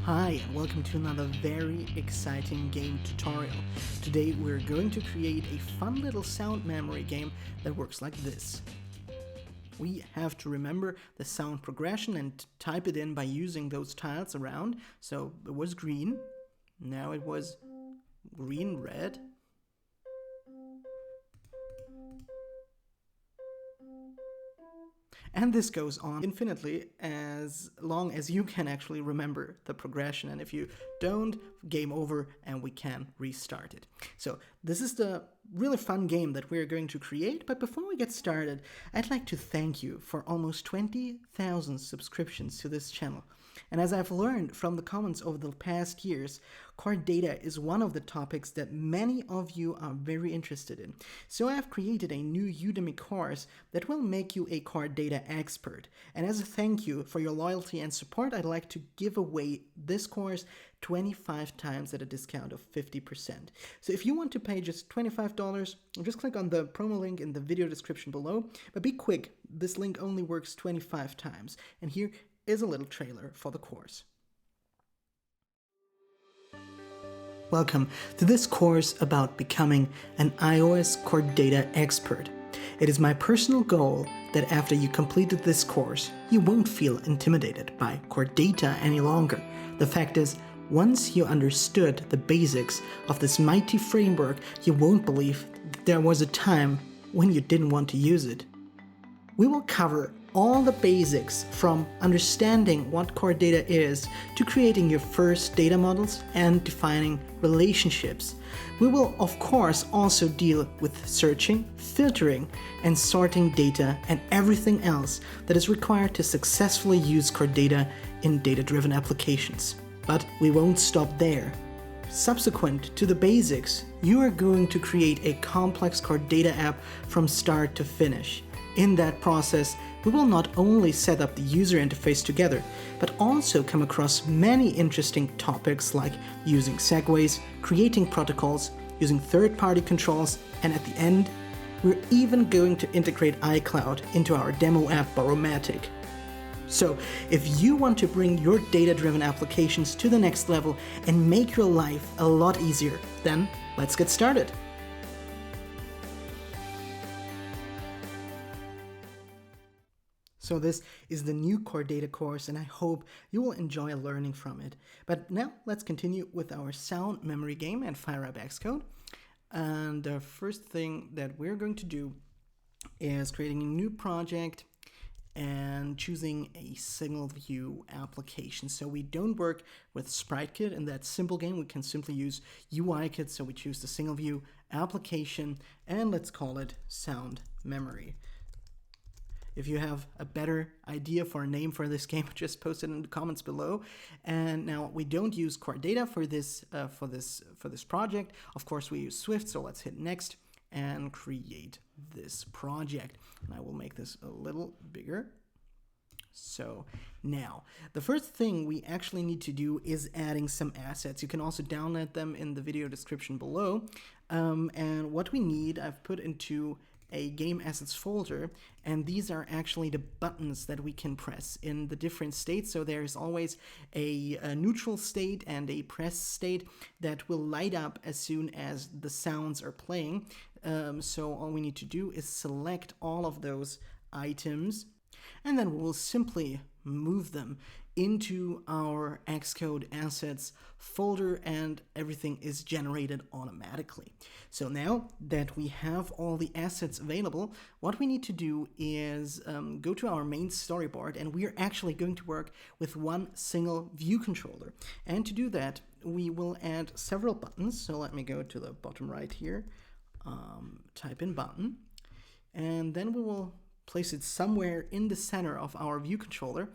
Hi and welcome to another very exciting game tutorial. Today we're going to create a fun little sound memory game that works like this. We have to remember the sound progression and type it in by using those tiles around. So it was green, now it was green, red, and this goes on infinitely as long as you can actually remember the progression. And if you don't, game over and we can restart it. So this is the really fun game that we're going to create. But before we get started, I'd like to thank you for almost 20,000 subscriptions to this channel. And as I've learned from the comments over the past years, core data is one of the topics that many of you are very interested in. So I have created a new Udemy course that will make you a core data expert. And as a thank you for your loyalty and support, I'd like to give away this course 25 times at a discount of 50%. So if you want to pay just $25, just click on the promo link in the video description below. But be quick, this link only works 25 times. And here is a little trailer for the course. Welcome to this course about becoming an iOS core data expert. It is my personal goal that after you completed this course, you won't feel intimidated by core data any longer. The fact is, once you understood the basics of this mighty framework, you won't believe that there was a time when you didn't want to use it. We will cover all the basics from understanding what core data is to creating your first data models and defining relationships. We will of course also deal with searching, filtering, and sorting data and everything else that is required to successfully use core data in data-driven applications. But we won't stop there. Subsequent to the basics, you are going to create a complex core data app from start to finish. In that process, we will not only set up the user interface together, but also come across many interesting topics like using segues, creating protocols, using third-party controls, and at the end, we're even going to integrate iCloud into our demo app Borromatic. So, if you want to bring your data-driven applications to the next level and make your life a lot easier, then let's get started. So this is the new core data course, and I hope you will enjoy learning from it. But now let's continue with our sound memory game and fire up Xcode. And the first thing that we're going to do is creating a new project and choosing a single view application. So we don't work with SpriteKit in that simple game. We can simply use UIKit. So we choose the single view application and let's call it sound memory. If you have a better idea for a name for this game, just post it in the comments below. And now we don't use core data for this project. Of course, we use Swift. So let's hit next and create this project. And I will make this a little bigger. So now, the first thing we actually need to do is adding some assets. You can also download them in the video description below. And what we need, I've put into a game assets folder, and these are actually the buttons that we can press in the different states. So there's always a neutral state and a press state that will light up as soon as the sounds are playing. So all we need to do is select all of those items, and then we'll simply move them into our Xcode assets folder, and everything is generated automatically. So now that we have all the assets available, what we need to do is go to our main storyboard, and we are actually going to work with one single view controller. And to do that, we will add several buttons. So let me go to the bottom right here, type in button, and then we will place it somewhere in the center of our view controller.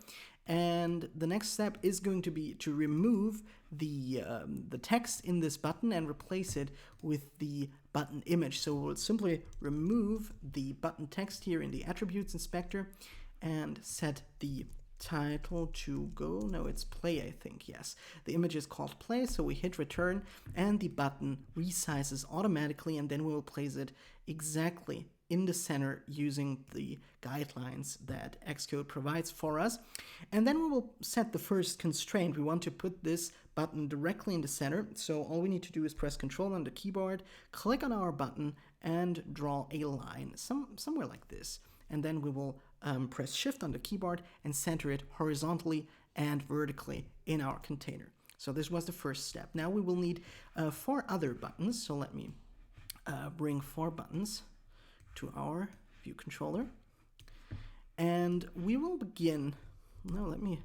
And the next step is going to be to remove the text in this button and replace it with the button image. So we'll simply remove the button text here in the attributes inspector and set the title to go. No, it's play, I think. Yes, the image is called play. So we hit return and the button resizes automatically, and then we will place it exactly in the center using the guidelines that Xcode provides for us. And then we will set the first constraint. We want to put this button directly in the center. So all we need to do is press Control on the keyboard, click on our button, and draw a line somewhere like this. And then we will press Shift on the keyboard and center it horizontally and vertically in our container. So this was the first step. Now we will need 4 other buttons. So let me bring 4 buttons to our view controller. And we will begin, no, let me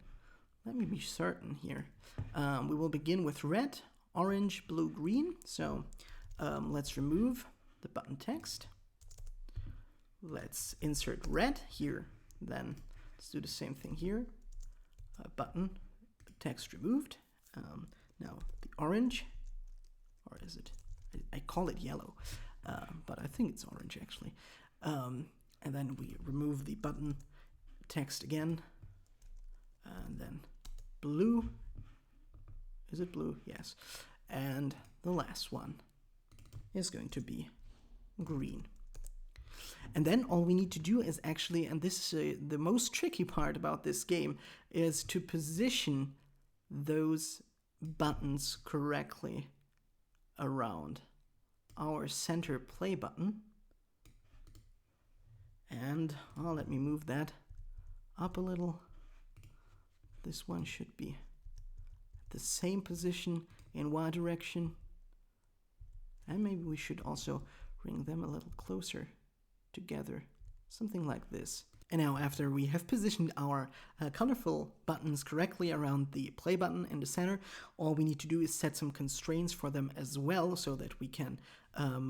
be certain here. We will begin with red, orange, blue, green. So let's remove the button text. Let's insert red here. Then let's do the same thing here. Button text removed. Now the orange, or is it? I call it yellow, but I think it's orange actually. And then we remove the button text again. And then blue. Is it blue? Yes. And the last one is going to be green. And then all we need to do is actually, and this is the most tricky part about this game, is to position those buttons correctly around our center play button. And let me move that up a little. This one should be at the same position in Y direction. And maybe we should also bring them a little closer together, something like this. And now after we have positioned our colorful buttons correctly around the play button in the center, all we need to do is set some constraints for them as well so that we can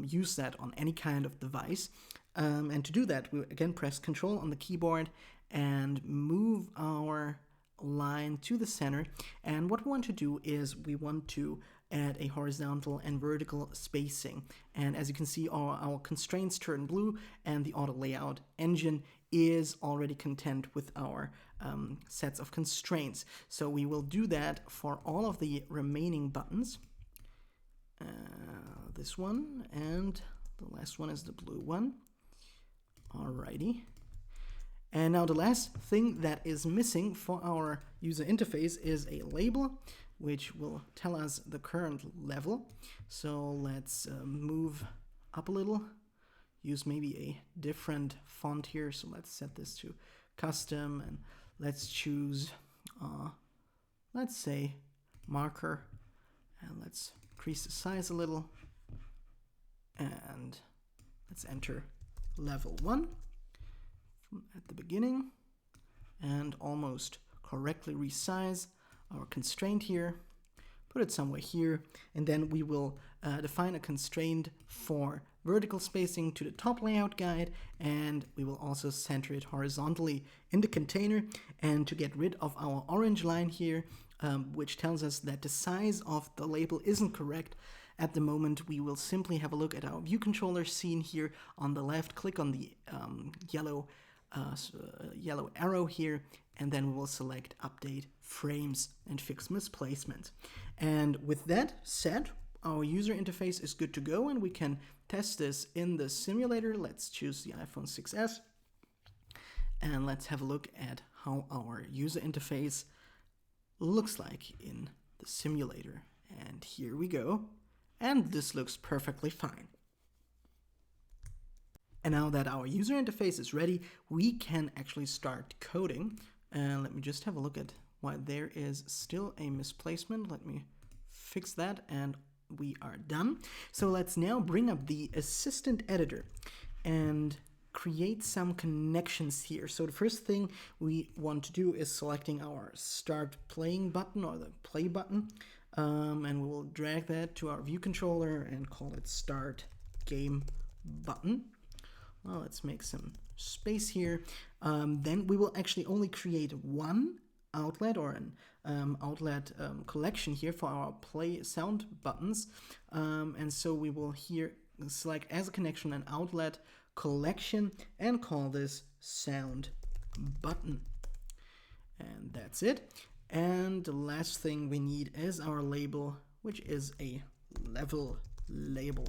use that on any kind of device. And to do that, we again press Control on the keyboard and move our line to the center. And what we want to do is we want to add a horizontal and vertical spacing. And as you can see, our constraints turn blue, and the auto layout engine is already content with our sets of constraints. So we will do that for all of the remaining buttons. This one, and the last one is the blue one. Alrighty. And now the last thing that is missing for our user interface is a label, which will tell us the current level. So let's move up a little, use maybe a different font here. So let's set this to custom, and let's choose, let's say marker, and let's increase the size a little, and let's enter level 1 at the beginning, and almost correctly resize our constraint here, put it somewhere here, and then we will define a constraint for vertical spacing to the top layout guide, and we will also center it horizontally in the container. And to get rid of our orange line here, which tells us that the size of the label isn't correct at the moment, we will simply have a look at our view controller scene here on the left, click on the yellow arrow here, and then we will select Update Frames and Fix Misplacement. And with that said, our user interface is good to go, and we can test this in the simulator. Let's choose the iPhone 6s, and let's have a look at how our user interface looks like in the simulator. And here we go, and this looks perfectly fine. And now that our user interface is ready, we can actually start coding. And let me just have a look at why there is still a misplacement. Let me fix that, and we are done. So let's now bring up the assistant editor and create some connections here. So the first thing we want to do is selecting our start playing button, or the play button, and we will drag that to our view controller and call it start game button. Well, let's make some space here. Then we will actually only create one outlet, or an outlet collection here for our play sound buttons. And so we will here select as a connection an outlet collection and call this sound button. And that's it. And the last thing we need is our label, which is a level label.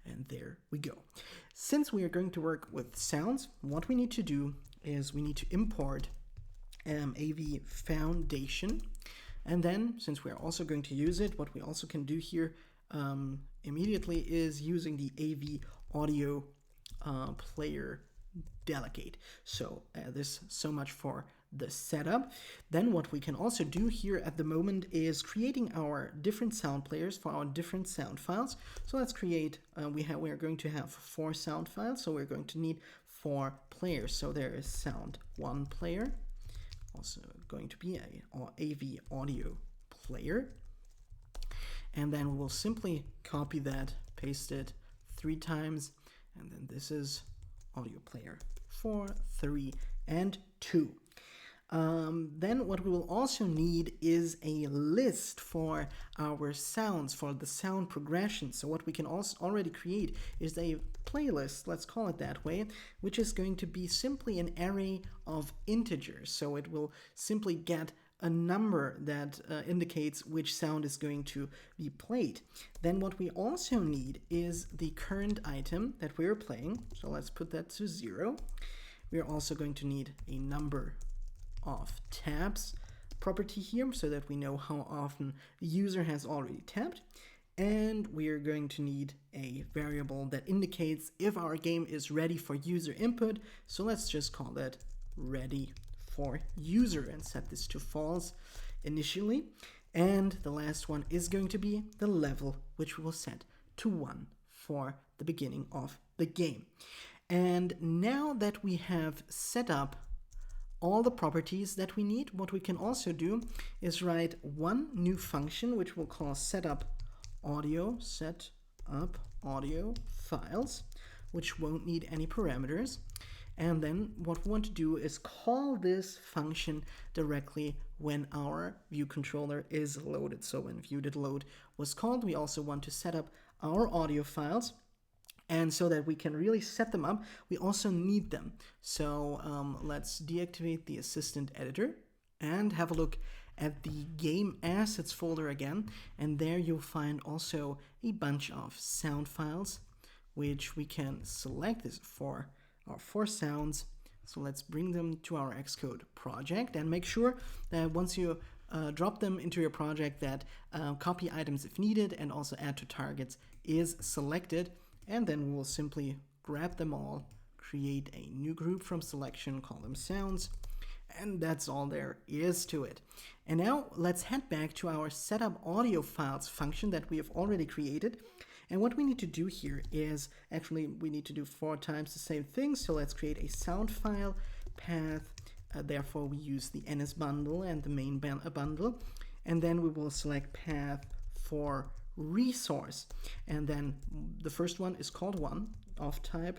And there we go. Since we are going to work with sounds, what we need to do is we need to import AV Foundation. And then, since we're also going to use it, what we also can do here immediately is using the AV Audio Player Delegate. So this so much for the setup. Then what we can also do here at the moment is creating our different sound players for our different sound files. So let's create, we are going to have 4 sound files, so we're going to need 4 players. So there is sound 1 player, also going to be a AV audio player. And then we will simply copy that, paste it 3 times, and then this is audio player 4, 3, and 2. Then what we will also need is a list for our sounds, for the sound progression. So what we can also already create is a playlist, let's call it that way, which is going to be simply an array of integers. So it will simply get a number that indicates which sound is going to be played. Then what we also need is the current item that we're playing. So let's put that to 0. We're also going to need a number of tabs property here so that we know how often the user has already tapped. And we are going to need a variable that indicates if our game is ready for user input. So let's just call that ready for user and set this to false initially. And the last one is going to be the level, which we will set to 1 for the beginning of the game. And now that we have set up all the properties that we need, what we can also do is write one new function, which we'll call setup audio files, which won't need any parameters. And then what we want to do is call this function directly when our view controller is loaded. So when view.load was called, we also want to set up our audio files. And so that we can really set them up, we also need them. So let's deactivate the assistant editor and have a look at the game assets folder again. And there you'll find also a bunch of sound files, which we can select this for our 4 sounds. So let's bring them to our Xcode project and make sure that once you drop them into your project that copy items if needed and also add to targets is selected. And then we will simply grab them all, create a new group from selection, call them sounds, and that's all there is to it. And now let's head back to our setup audio files function that we have already created. And what we need to do here is, actually we need to do 4 times the same thing. So let's create a sound file path. Therefore we use the NS bundle and the main bundle. And then we will select path for resource, and then the first one is called 1 of type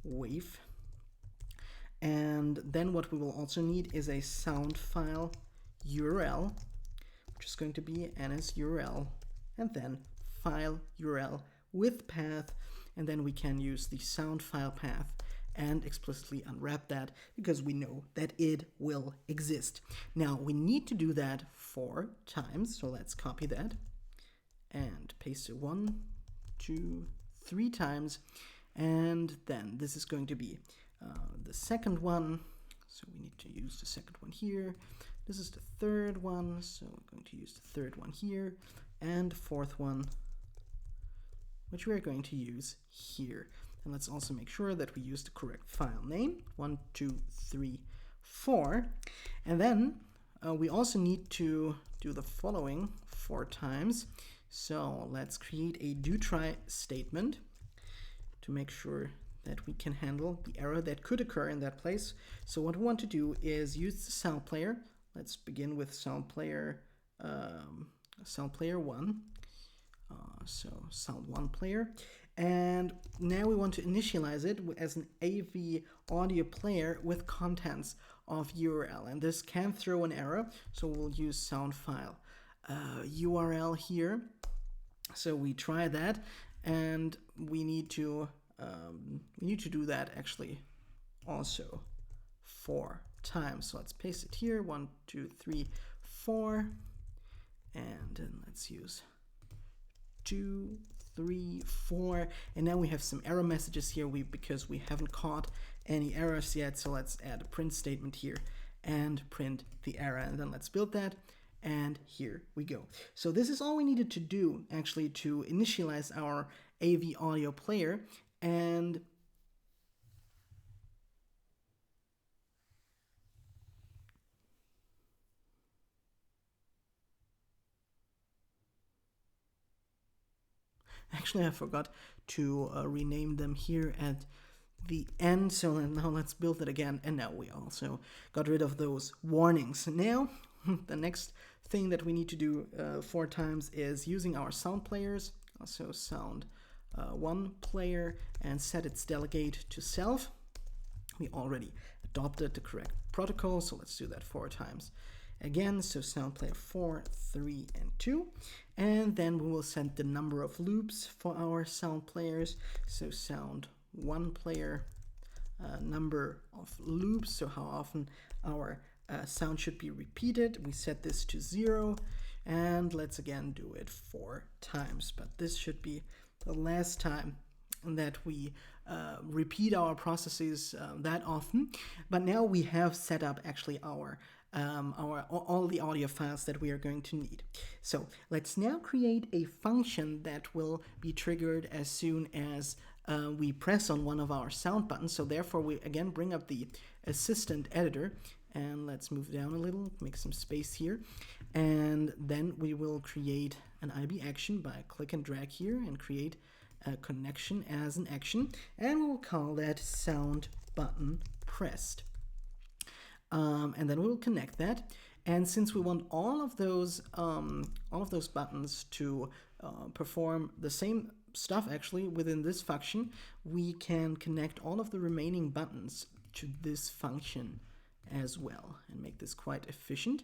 wave. And then what we will also need is a sound file URL, which is going to be ns URL, and then file URL with path. And then we can use the sound file path and explicitly unwrap that because we know that it will exist. Now we need to do that 4 times, so let's copy that and paste it 1, 2, 3 times. And then this is going to be the second one. So we need to use the second one here. This is the third one. So we're going to use the third one here. And the 4th one, which we're going to use here. And let's also make sure that we use the correct file name. 1, 2, 3, 4. And then we also need to do the following 4 times. So let's create a do try statement to make sure that we can handle the error that could occur in that place. So what we want to do is use the sound player. Let's begin with sound player 1. So sound 1 player. And now we want to initialize it as an AV audio player with contents of URL. And this can throw an error. So we'll use sound file URL here. So we try that, and we need to do that actually also 4 times. So let's paste it here, 1, 2, 3, 4, and then let's use 2, 3, 4, and now we have some error messages here because we haven't caught any errors yet. So let's add a print statement here and print the error, and then let's build that. And here we go. So this is all we needed to do actually to initialize our AV audio player. And actually I forgot to rename them here at the end. So now let's build it again. And now we also got rid of those warnings. Now the next thing that we need to do 4 times is using our sound players. So sound 1 player, and set its delegate to self. We already adopted the correct protocol, so let's do that 4 times again. So sound player 4, 3, and 2. And then we will set the number of loops for our sound players. So sound 1 player, number of loops, so how often our sound should be repeated. We set this to 0, and let's again do it 4 times. But this should be the last time that we repeat our processes that often. But now we have set up actually our all the audio files that we are going to need. So let's now create a function that will be triggered as soon as we press on one of our sound buttons. So therefore we again bring up the assistant editor, and let's move down a little, make some space here, and then we will create an IB action by click and drag here and create a connection as an action, and we'll call that sound button pressed. And then we'll connect that. And since we want all of those buttons to perform the same stuff actually within this function, we can connect all of the remaining buttons to this function as well and make this quite efficient.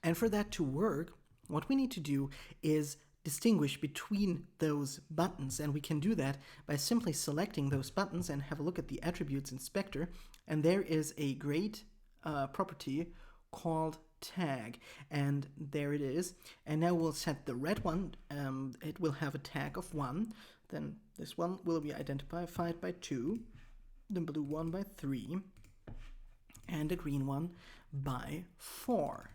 And for that to work, what we need to do is distinguish between those buttons, and we can do that by simply selecting those buttons and have a look at the attributes inspector, and there is a great property called tag, and there it is. And now we'll set the red one, it will have a tag of 1, then this one will be identified by 2, the blue one by 3, and the green one by 4.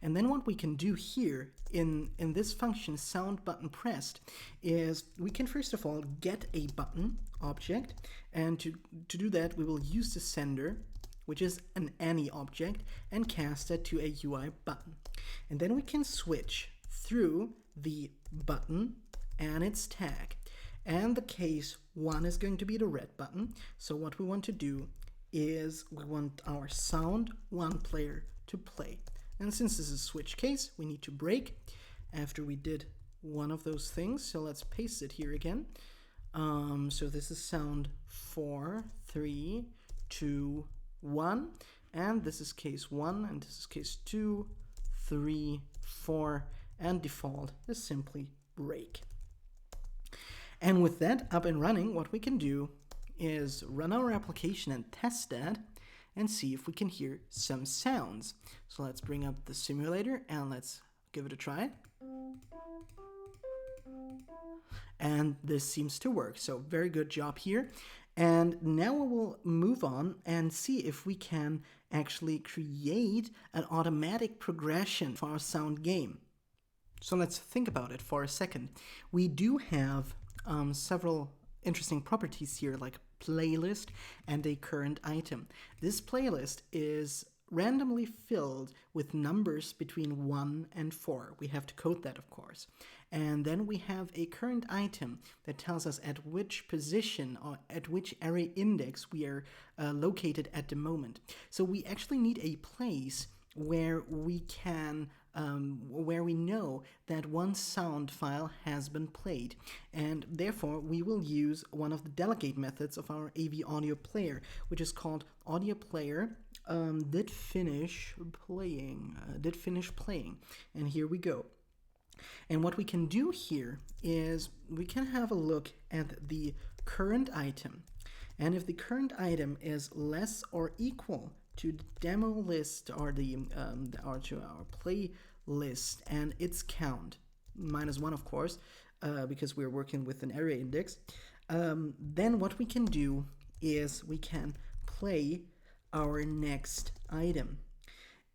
And then what we can do here in this function sound button pressed is we can first of all get a button object, and to do that we will use the sender, which is an any object, and cast it to a UI button. And then we can switch through the button and its tag. And the case 1 is going to be the red button. So what we want to do is we want our sound 1 player to play. And since this is a switch case, we need to break after we did one of those things. So let's paste it here again. So this is sound 4, 3, 2, 1, and this is case 1, and this is case 2, 3, 4, and default is simply break. And with that up and running, what we can do is run our application and test that and see if we can hear some sounds. So let's bring up the simulator and let's give it a try. And this seems to work, so very good job here. And now we will move on and see if we can actually create an automatic progression for our sound game. So let's think about it for a second. We do have several interesting properties here, like playlist and a current item. This playlist is randomly filled with numbers between 1 and 4. We have to code that, of course. And then we have a current item that tells us at which position or at which array index we are located at the moment. So we actually need a place where we can where we know that one sound file has been played, and therefore we will use one of the delegate methods of our AV audio player, which is called audio player did finish playing, and here we go. And what we can do here is we can have a look at the current item, and if the current item is less or equal to the demo list or to our playlist and its count, -1 of course, because we're working with an array index, then what we can do is we can play our next item.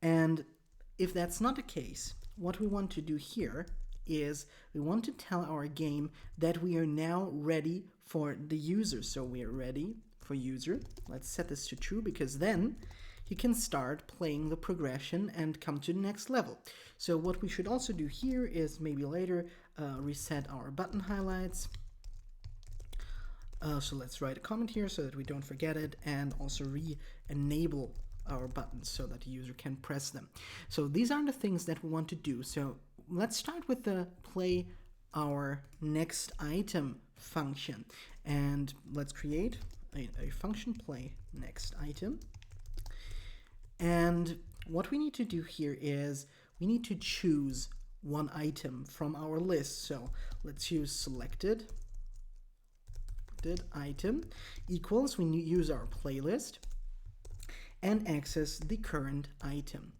And if that's not the case, what we want to do here is we want to tell our game that we are now ready for the user. So we are ready for user. Let's set this to true, because then he can start playing the progression and come to the next level. So what we should also do here is maybe later reset our button highlights. So let's write a comment here so that we don't forget it, and also re-enable our buttons so that the user can press them. So these are the things that we want to do. So let's start with the play our next item function, and let's create a function play next item. And what we need to do here is we need to choose one item from our list. So let's use selected item equals, we use our playlist and access the current item.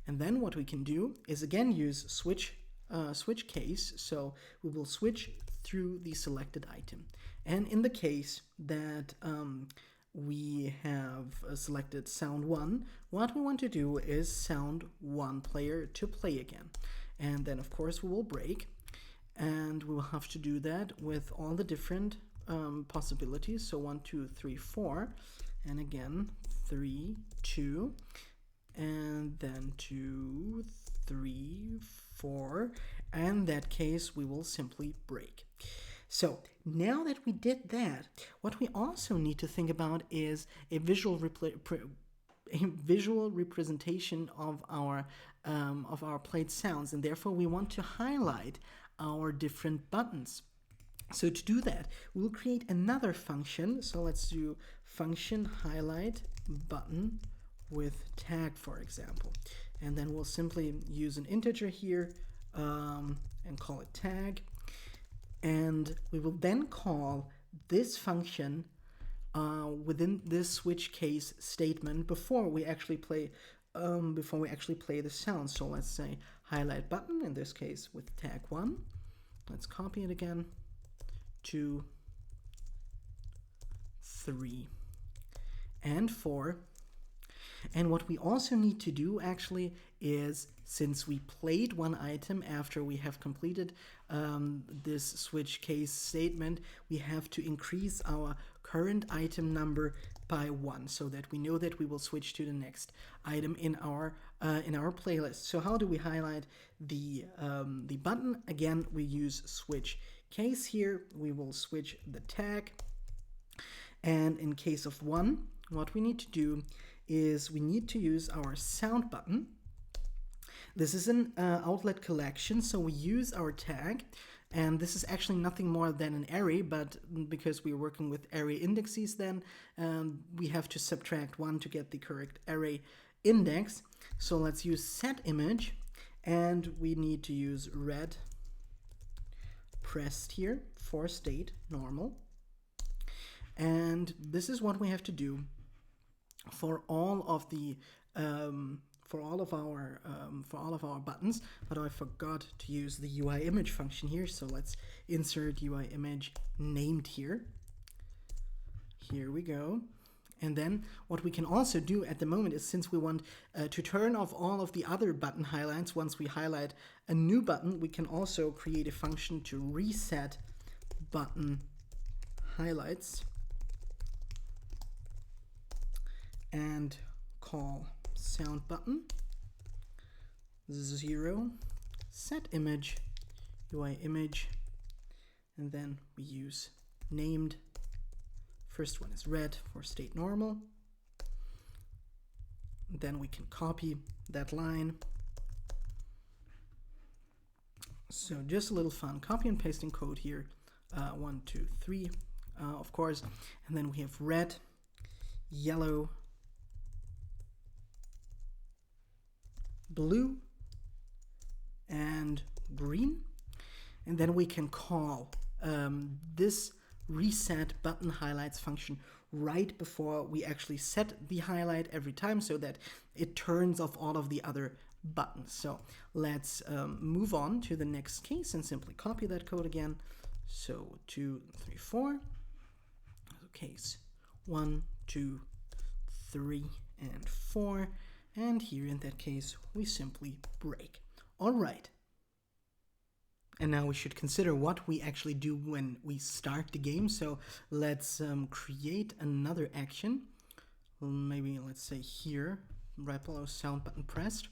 And then what we can do is again use switch case. So we will switch through the selected item. And in the case that we have selected sound 1, what we want to do is sound 1 player to play again. And then of course we will break, and we will have to do that with all the different possibilities. So 1, 2, 3, 4, and again 3, 2, and then 2, 3, 4. And in that case we will simply break. So now that we did that, what we also need to think about is a visual representation of our played sounds, and therefore we want to highlight our different buttons. So to do that, we'll create another function. So let's do function highlight button with tag, for example. And then we'll simply use an integer here and call it tag. And we will then call this function within this switch case statement before we actually play the sound. So let's say highlight button, in this case with tag 1. Let's copy it again. 2, 3, and 4. And what we also need to do actually is, since we played one item after we have completed this switch case statement, we have to increase our current item number by 1 so that we know that we will switch to the next item in our playlist. So how do we highlight the button? Again, we use switch case here. We will switch the tag, and in case of 1, what we need to do is we need to use our sound button. This is an outlet collection, so we use our tag, and this is actually nothing more than an array, but because we're working with array indexes, then we have to subtract 1 to get the correct array index. So let's use set image, and we need to use red pressed here for state normal. And this is what we have to do for all of our buttons. But I forgot to use the UI image function here, so let's insert UI image named here. Here we go. And then what we can also do at the moment is, since we want to turn off all of the other button highlights once we highlight a new button, we can also create a function to reset button highlights and call sound button 0 set image UI image, and then we use named. First one is red for state normal. Then we can copy that line. So just a little fun, copy and pasting code here. 1, 2, 3, of course. And then we have red, yellow, blue, and green. And then we can call this reset button highlights function right before we actually set the highlight every time, so that it turns off all of the other buttons. So let's move on to the next case and simply copy that code again. So 2, 3, 4. Case 1, 2, 3, and 4. And here in that case, we simply break. All right. And now we should consider what we actually do when we start the game. So let's create another action. Maybe let's say here, right below sound button pressed,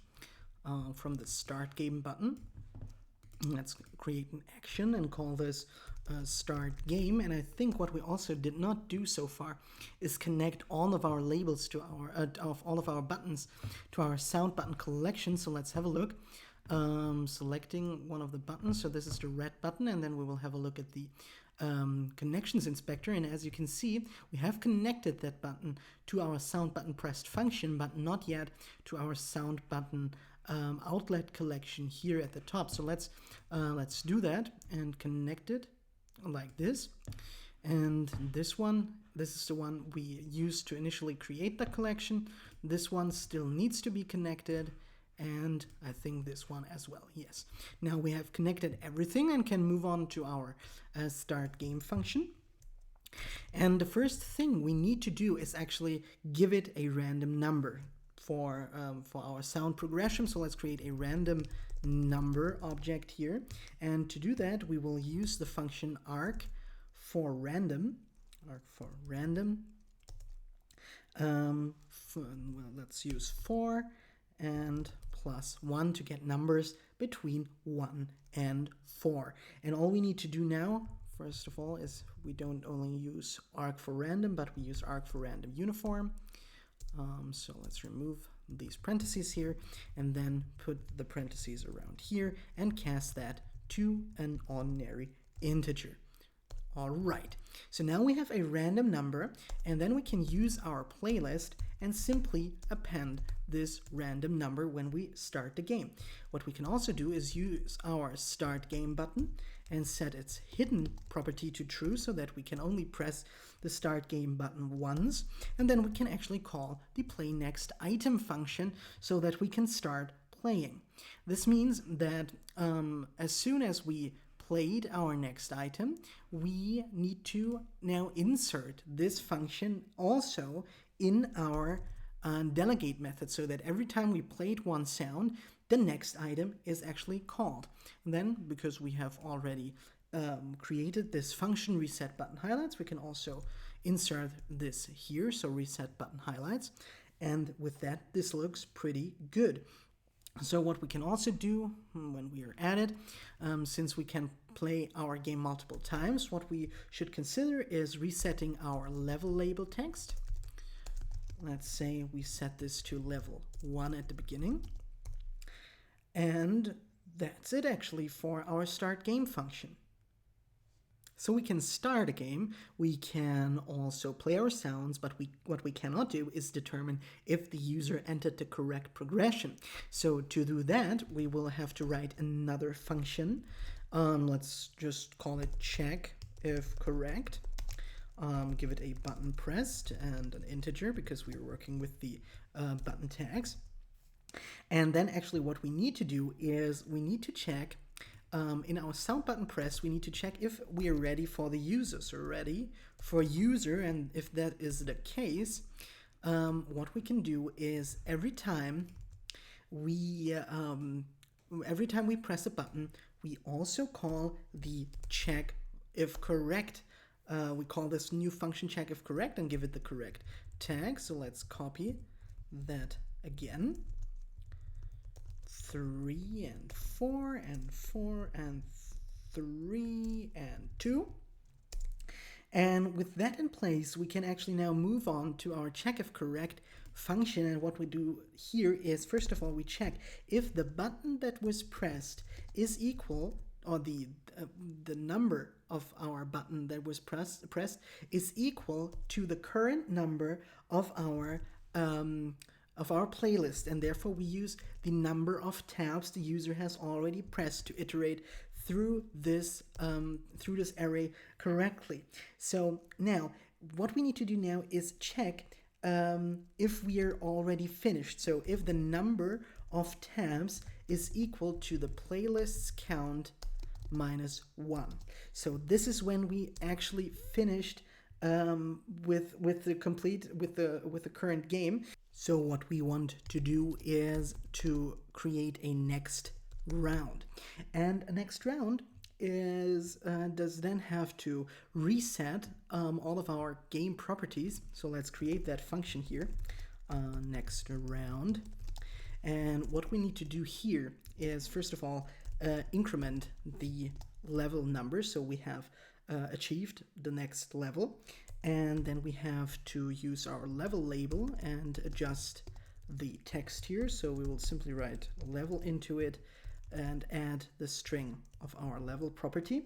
from the start game button. Let's create an action and call this start game. And I think what we also did not do so far is connect all of our labels to our of all of our buttons to our sound button collection. So let's have a look. Selecting one of the buttons. So this is the red button, and then we will have a look at the connections inspector. And as you can see, we have connected that button to our sound button pressed function, but not yet to our sound button outlet collection here at the top. So let's do that and connect it like this. And this is the one we used to initially create the collection. This one still needs to be connected, and I think this one as well. Yes. Now we have connected everything and can move on to our start game function. And the first thing we need to do is actually give it a random number for our sound progression. So let's create a random number object here. And to do that, we will use the function arc for random. Well, let's use 4 and plus 1 to get numbers between 1 and 4. And all we need to do now, first of all, is we don't only use arc for random, but we use arc for random uniform. So let's remove these parentheses here and then put the parentheses around here and cast that to an ordinary integer. All right, so now we have a random number, and then we can use our playlist and simply append this random number when we start the game. What we can also do is use our start game button and set its hidden property to true so that we can only press the start game button once, and then we can actually call the play next item function so that we can start playing. This means that as soon as we played our next item, we need to now insert this function also in our delegate method so that every time we played one sound, the next item is actually called. And then, because we have already created this function reset button highlights, we can also insert this here, so reset button highlights. And with that, this looks pretty good. So what we can also do when we are at it, since we can play our game multiple times, what we should consider is resetting our level label text. Let's say we set this to level 1 at the beginning. And that's it actually for our start game function. So we can start a game, we can also play our sounds, but what we cannot do is determine if the user entered the correct progression. So to do that, we will have to write another function. Let's just call it check if correct. Give it a button pressed and an integer because we are working with the button tags. And then actually what we need to do is we need to check in our sound button press, we need to check if we are ready for the user. So ready for user, and if that is the case, what we can do is every time we press a button, we also call the check if correct. We call this new function check if correct and give it the correct tag. So let's copy that again. 3 and 4 and 4 and 3 and 2. And with that in place, we can actually now move on to our check if correct function. And what we do here is, first of all, we check if the button that was pressed is equal, or the number of our button that was pressed is equal to the current number of our playlist, and therefore we use the number of tabs the user has already pressed to iterate through this array correctly. So now what we need to do now is check if we are already finished. So if the number of tabs is equal to the playlist's count minus 1. So this is when we actually finished with the current game. So what we want to do is to create a next round, and a next round is does then have to reset all of our game properties. So let's create that function here, next round. And what we need to do here is, first of all, increment the level number, so we have achieved the next level. And then we have to use our level label and adjust the text here. So we will simply write level into it and add the string of our level property.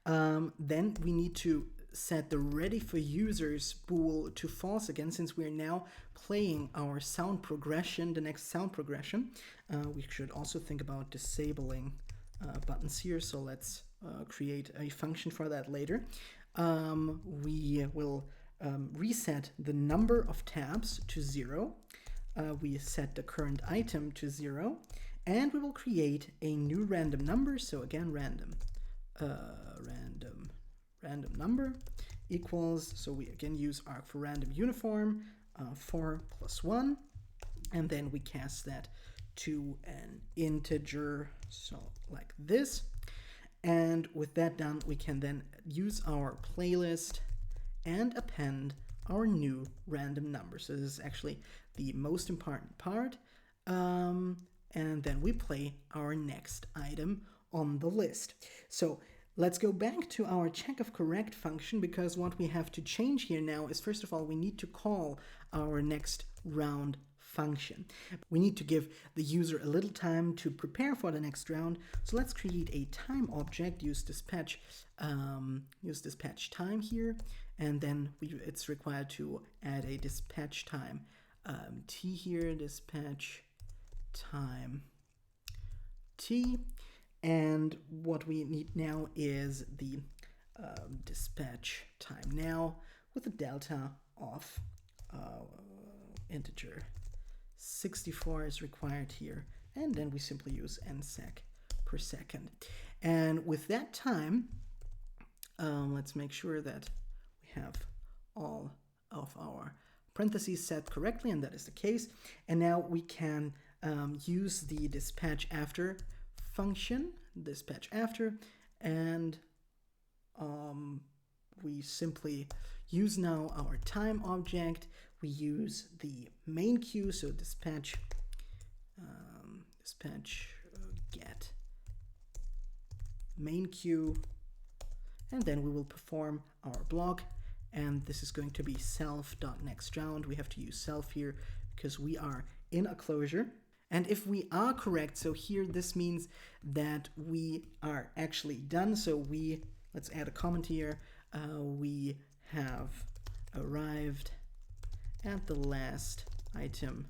Then we need to set the ready for users bool to false again, since we're now playing our sound progression, the next sound progression. We should also think about disabling buttons here, so let's create a function for that later. We will reset the number of tabs to 0. We set the current item to 0, and we will create a new random number. So again, random number equals, so we again use arg for random uniform, 4 plus 1, and then we cast that to an integer, so like this. And with that done, we can then use our playlist and append our new random number. So this is actually the most important part. And then we play our next item on the list. So let's go back to our check of correct function, because what we have to change here now is, first of all, we need to call our next round function. We need to give the user a little time to prepare for the next round. So let's create a time object, use dispatch time here, and then it's required to add a dispatch time t here, dispatch time t. And what we need now is the dispatch time now with a delta of integer 64 is required here, and then we simply use nsec per second. And with that time, let's make sure that we have all of our parentheses set correctly, and that is the case. And now we can use the dispatch after function, dispatch after, and we simply use now our time object. We use the main queue, so dispatch get main queue, and then we will perform our block, and this is going to be self.nextRound. We have to use self here because we are in a closure. And if we are correct, so here this means that we are actually done. So let's add a comment here. We have arrived at the last item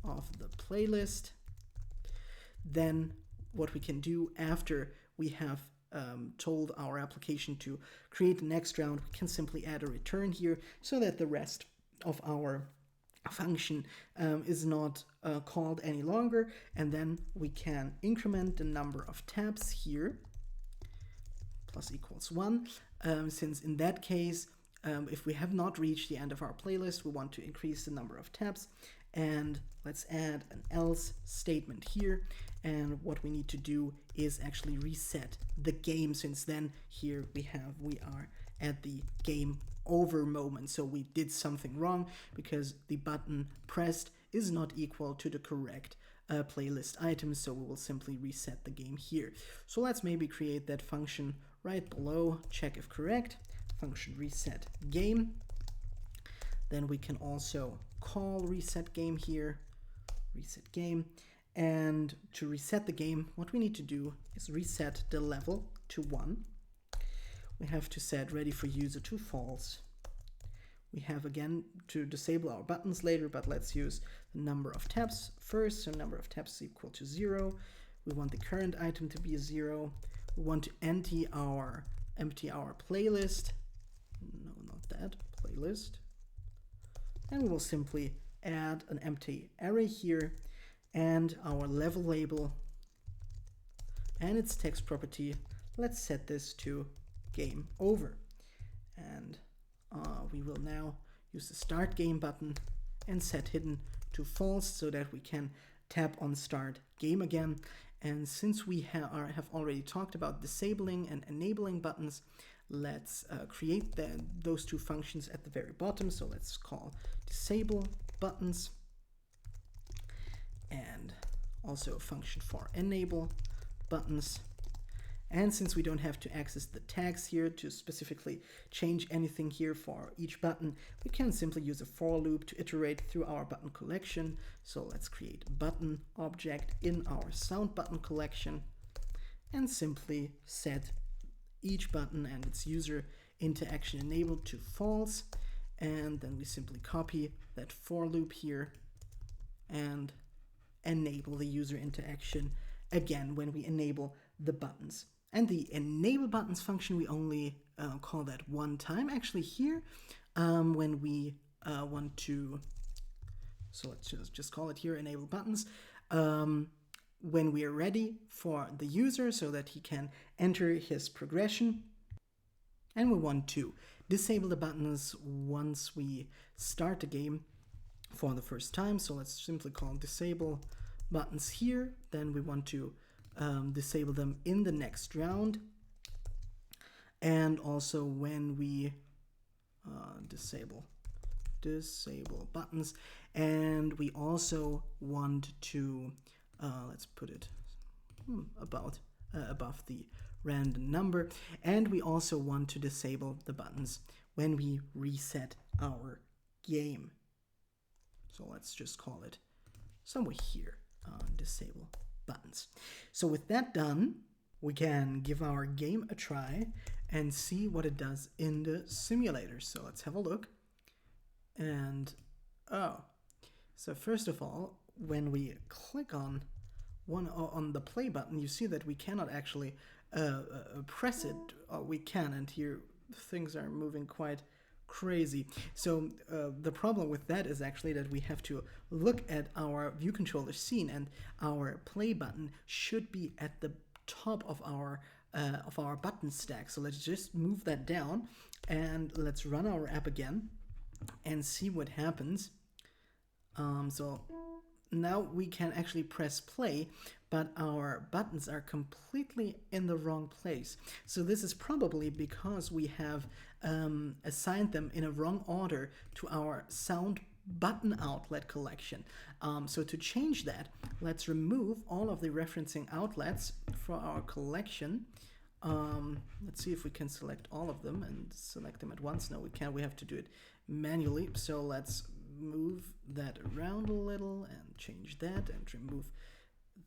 of the playlist. Then what we can do after we have told our application to create the next round, we can simply add a return here so that the rest of our function is not called any longer. And then we can increment the number of tabs here, plus equals 1, since in that case, if we have not reached the end of our playlist, we want to increase the number of tabs. And let's add an else statement here. And what we need to do is actually reset the game, since then here we are at the game over moment. So we did something wrong because the button pressed is not equal to the correct playlist item. So we will simply reset the game here. So let's maybe create that function right below, check if correct, function reset game. Then we can also call reset game here, reset game. And to reset the game, what we need to do is reset the level to 1. We have to set ready for user to false. We have again to disable our buttons later, but let's use the number of tabs first. So number of tabs is equal to 0. We want the current item to be 0. We want to empty our playlist. No, not that, playlist. And we will simply add an empty array here, and our level label and its text property, let's set this to game over. And we will now use the start game button and set hidden to false so that we can tap on start game again. And since we have already talked about disabling and enabling buttons, let's create those two functions at the very bottom. So let's call disable buttons, and also a function for enable buttons. And since we don't have to access the tags here to specifically change anything here for each button, we can simply use a for loop to iterate through our button collection. So let's create button object in our sound button collection and simply set each button and its user interaction enabled to false. And then we simply copy that for loop here and enable the user interaction again when we enable the buttons. And the enable buttons function, we only call that one time. Actually here, when we want to, so let's just call it here enable buttons, when we are ready for the user so that he can enter his progression. And we want to disable the buttons once we start the game for the first time. So let's simply call disable buttons here. Then we want to disable them in the next round. And also when we disable buttons, and we also want to let's put it above the random number, and we also want to disable the buttons when we reset our game. So let's just call it somewhere here, disable buttons. So with that done, we can give our game a try and see what it does in the simulator. So let's have a look. And so first of all, when we click on the play button, you see that we cannot actually press it. We can, and here things are moving quite crazy. So the problem with that is actually that we have to look at our view controller scene, and our play button should be at the top of our button stack. So let's just move that down and let's run our app again and see what happens. So now we can actually press play, but our buttons are completely in the wrong place. So this is probably because we have assigned them in a wrong order to our sound button outlet collection. So to change that, let's remove all of the referencing outlets for our collection. Let's see if we can select all of them and select them at once. No, we can't. We have to do it manually. So let's move that around a little and change that and remove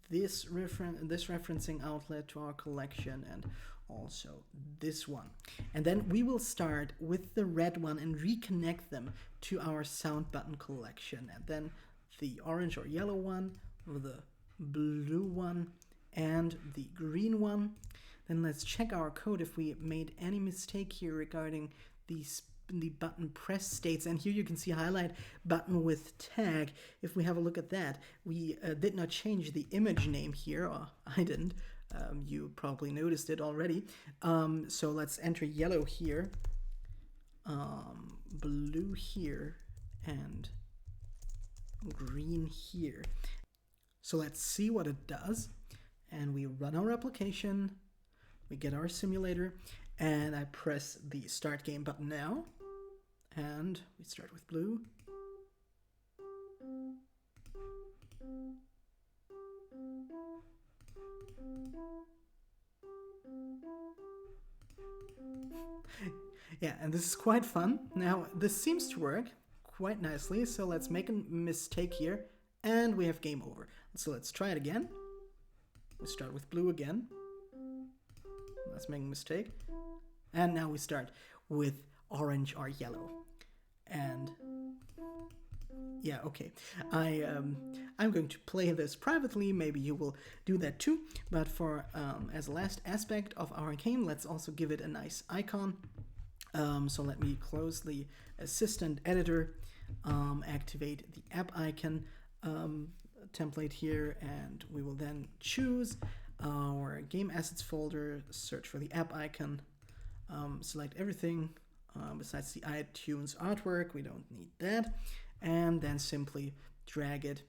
this referencing outlet to our collection, and also this one. And then we will start with the red one and reconnect them to our sound button collection, and then the orange or yellow one, or the blue one, and the green one. Then let's check our code if we made any mistake here regarding the button press states. And here you can see highlight button with tag. If we have a look at that, we did not change the image name here, or I didn't. You probably noticed it already. So let's enter yellow here, blue here, and green here. So let's see what it does. And we run our application, we get our simulator, and I press the start game button now, and we start with blue. Yeah, and this is quite fun. Now, this seems to work quite nicely, so let's make a mistake here, and we have game over. So let's try it again. We start with blue again. Let's make a mistake. And now we start with orange or yellow. And yeah, okay. I'm going to play this privately. Maybe you will do that too. But for as a last aspect of our game, let's also give it a nice icon. So let me close the assistant editor, activate the app icon template here, and we will then choose our game assets folder, search for the app icon, select everything besides the iTunes artwork, we don't need that, and then simply drag it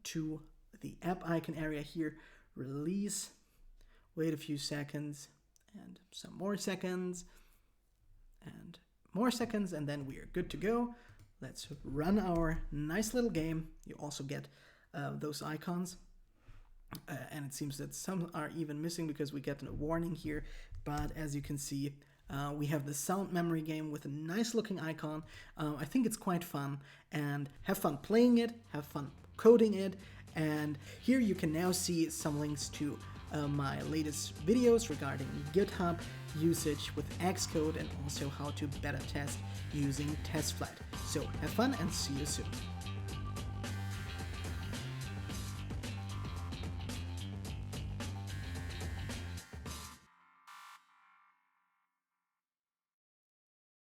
to the app icon area here, release, wait a few seconds, and some more seconds, and more seconds, and then we are good to go. Let's run our nice little game. You also get those icons. And it seems that some are even missing because we get a warning here. But as you can see, we have the sound memory game with a nice looking icon. I think it's quite fun, and have fun playing it, have fun coding it. And here you can now see some links to my latest videos regarding GitHub usage with Xcode and also how to beta test using TestFlight. So have fun and see you soon.